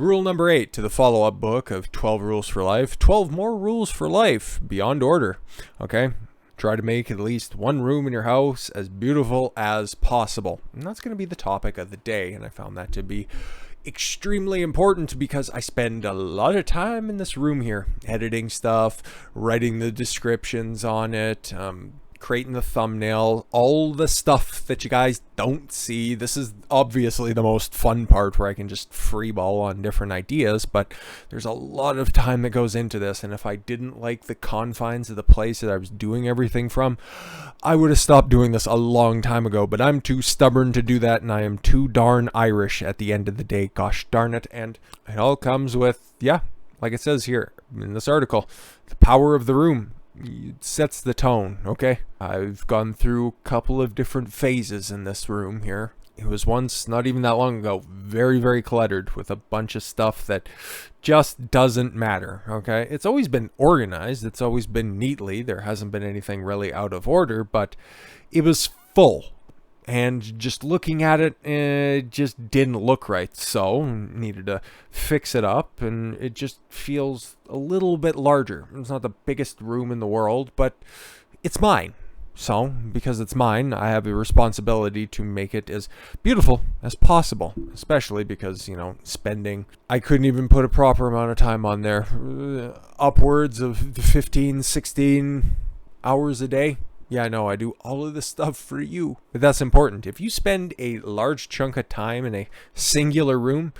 Rule number 8 to the follow-up book of 12 Rules for Life. 12 more rules for life beyond order. Okay? Try to make at least one room in your house as beautiful as possible. And that's going to be the topic of the day. And I found that to be extremely important because I spend a lot of time in this room here, editing stuff, writing the descriptions on it, creating the thumbnail, all the stuff that you guys don't see. This is obviously the most fun part where I can just freeball on different ideas, but there's a lot of time that goes into this, and if I didn't like the confines of the place that I was doing everything from, I would have stopped doing this a long time ago, but I'm too stubborn to do that, and I am too darn Irish at the end of the day, gosh darn it. And it all comes with, like it says here in this article, the power of the room. It sets the tone, okay? I've gone through a couple of different phases in this room here. It was once, not even that long ago, very, very cluttered with a bunch of stuff that just doesn't matter, okay? It's always been organized. It's always been neatly. There hasn't been anything really out of order, but it was full. And just looking at it, it just didn't look right. So needed to fix it up, and it just feels a little bit larger. It's not the biggest room in the world, but it's mine. So because it's mine, I have a responsibility to make it as beautiful as possible, especially because, I couldn't even put a proper amount of time on there. Upwards of 15, 16 hours a day. Yeah, I know, I do all of this stuff for you. But that's important. If you spend a large chunk of time in a singular room,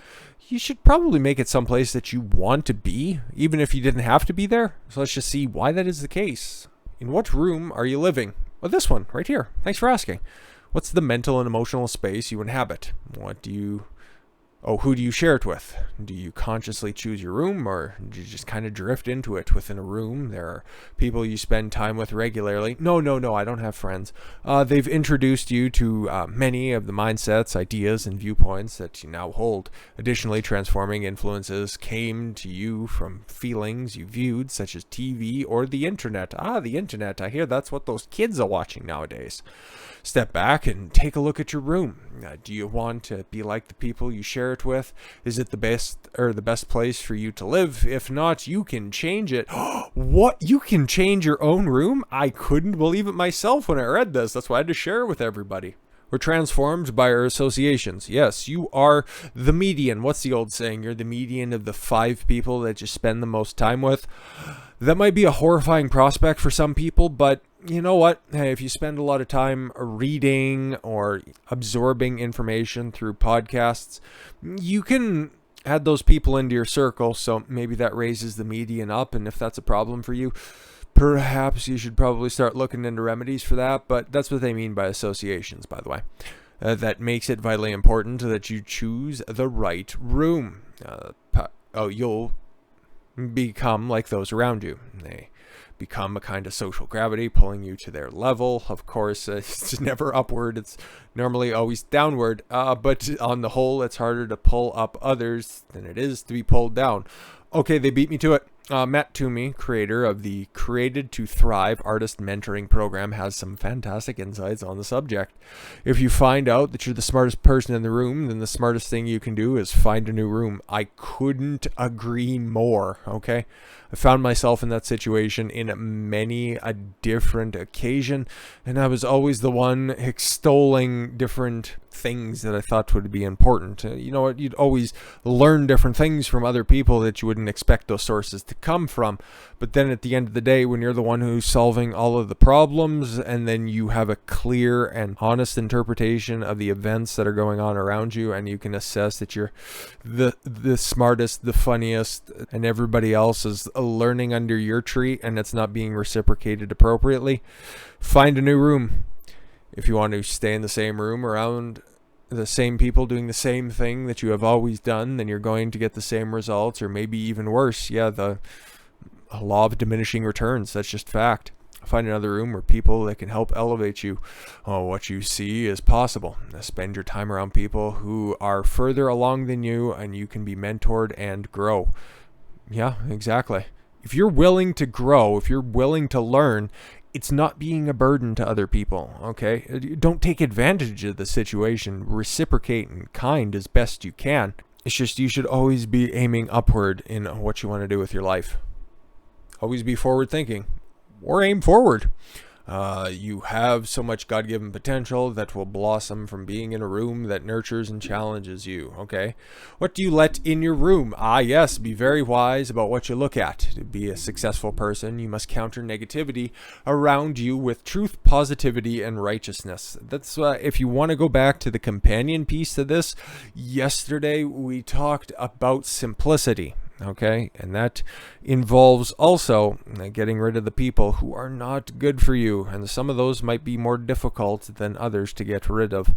you should probably make it someplace that you want to be, even if you didn't have to be there. So let's just see why that is the case. In what room are you living? Well, this one, right here. Thanks for asking. What's the mental and emotional space you inhabit? Who do you share it with? Do you consciously choose your room, or do you just kind of drift into it within a room? There are people you spend time with regularly. No, I don't have friends. They've introduced you to many of the mindsets, ideas, and viewpoints that you now hold. Additionally, transforming influences came to you from feelings you viewed, such as TV or the internet. The internet. I hear that's what those kids are watching nowadays. Step back and take a look at your room. Do you want to be like the people you share it with? Is it the best place for you to live? If not, you can change it. What? You can change your own room? I couldn't believe it myself when I read this. That's why I had to share it with everybody. We're transformed by our associations. Yes, you are the median. What's the old saying? You're the median of the 5 people that you spend the most time with. That might be a horrifying prospect for some people, but you know what? Hey, if you spend a lot of time reading or absorbing information through podcasts, you can add those people into your circle, so maybe that raises the median up, and if that's a problem for you, perhaps you should probably start looking into remedies for that, but that's what they mean by associations, by the way. That makes it vitally important that you choose the right room. You'll become like those around you. They become a kind of social gravity pulling you to their level. Of course, it's never upward. It's normally always downward. But on the whole, it's harder to pull up others than it is to be pulled down. Okay, they beat me to it. Matt Toomey, creator of the Created to Thrive artist mentoring program, has some fantastic insights on the subject. If you find out that you're the smartest person in the room, then the smartest thing you can do is find a new room. I couldn't agree more, okay? I found myself in that situation in many a different occasion, and I was always the one extolling different things that I thought would be important. You know what? You'd always learn different things from other people that you wouldn't expect those sources to come from. But then at the end of the day, when you're the one who's solving all of the problems, and then you have a clear and honest interpretation of the events that are going on around you, and you can assess that you're the smartest, the funniest, and everybody else is learning under your tree and it's not being reciprocated appropriately, find a new room. If you want to stay in the same room around the same people doing the same thing that you have always done, then you're going to get the same results, or maybe even worse. The law of diminishing returns. That's just fact. Find another room where people that can help elevate you. What you see is possible. Spend your time around people who are further along than you, and you can be mentored and grow. Yeah, exactly. If you're willing to grow, if you're willing to learn, it's not being a burden to other people, okay? Don't take advantage of the situation. Reciprocate and kind as best you can. It's just you should always be aiming upward in what you want to do with your life. Always be forward thinking or aim forward. You have so much God-given potential that will blossom from being in a room that nurtures and challenges you, okay? What do you let in your room? Yes, be very wise about what you look at. To be a successful person, you must counter negativity around you with truth, positivity, and righteousness. That's if you want to go back to the companion piece to this, yesterday we talked about simplicity. Okay, and that involves also getting rid of the people who are not good for you, and some of those might be more difficult than others to get rid of.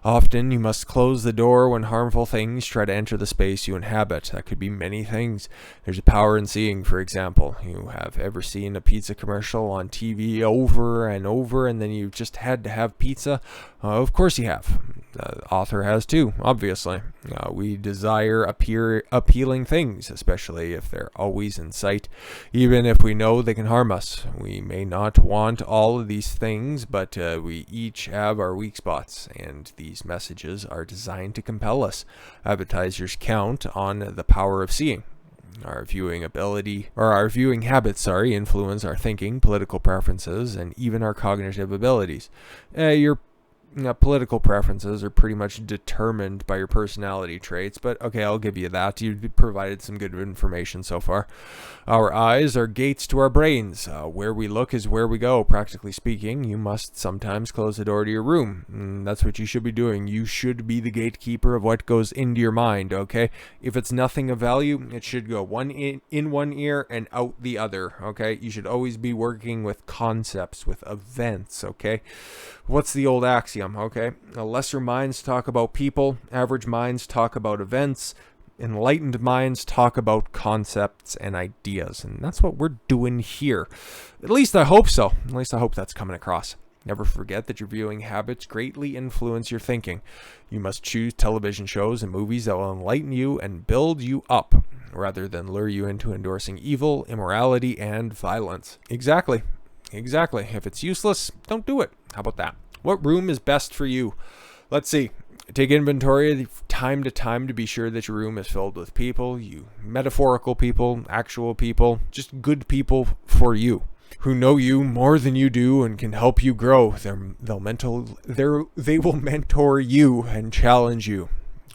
Often you must close the door when harmful things try to enter the space you inhabit. That could be many things. There's a power in seeing, for example. You have ever seen a pizza commercial on TV over and over, and then you just had to have pizza? Of course you have. The author has too, obviously. We desire appealing things, especially if they're always in sight, even if we know they can harm us. We may not want all of these things, but we each have our weak spots, and these messages are designed to compel us. Advertisers count on the power of seeing. Our viewing habits, influence our thinking, political preferences, and even our cognitive abilities. Your political preferences are pretty much determined by your personality traits, but okay, I'll give you that. You've provided some good information so far. Our eyes are gates to our brains. Where we look is where we go. Practically speaking, you must sometimes close the door to your room. That's what you should be doing. You should be the gatekeeper of what goes into your mind, okay? If it's nothing of value, it should go in one ear and out the other, okay? You should always be working with concepts, with events, okay? What's the old axiom, okay? Lesser minds talk about people, average minds talk about events, enlightened minds talk about concepts and ideas. And that's what we're doing here. At least I hope so. At least I hope that's coming across. Never forget that your viewing habits greatly influence your thinking. You must choose television shows and movies that will enlighten you and build you up, rather than lure you into endorsing evil, immorality, and violence. Exactly. If it's useless, don't do it. How about that? What room is best for you? Let's see. Take inventory time to time to be sure that your room is filled with people, you metaphorical people, actual people, just good people for you, who know you more than you do and can help you grow. They will mentor you and challenge you.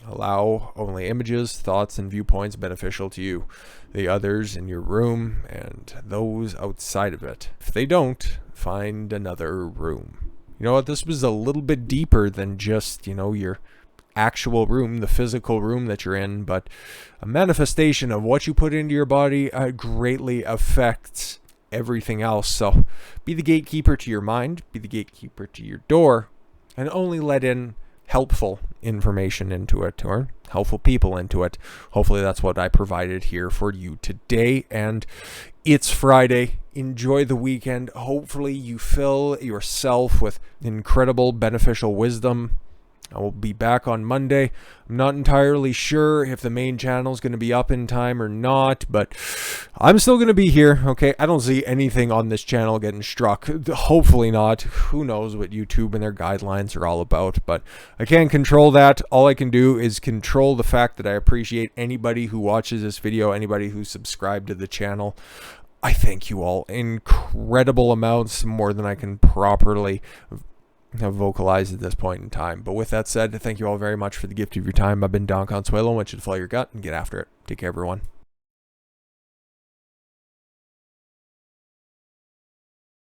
Allow only images, thoughts, and viewpoints beneficial to you, the others in your room, and those outside of it. If they don't, find another room. You know what? This was a little bit deeper than just, your actual room, the physical room that you're in, but a manifestation of what you put into your body greatly affects everything else. So be the gatekeeper to your mind, be the gatekeeper to your door, and only let in helpful information into it, or helpful people into it. Hopefully that's what I provided here for you today, and it's Friday. Enjoy the weekend. Hopefully you fill yourself with incredible beneficial wisdom. I will be back on Monday. I'm not entirely sure if the main channel is going to be up in time or not, but I'm still going to be here, okay? I don't see anything on this channel getting struck. Hopefully not. Who knows what YouTube and their guidelines are all about, but I can't control that. All I can do is control the fact that I appreciate anybody who watches this video, anybody who's subscribed to the channel. I thank you all incredible amounts, more than I can properly have vocalized at this point in time. But with that said, thank you all very much for the gift of your time. I've been Don Consuelo. I want you to follow your gut and get after it. Take care, everyone.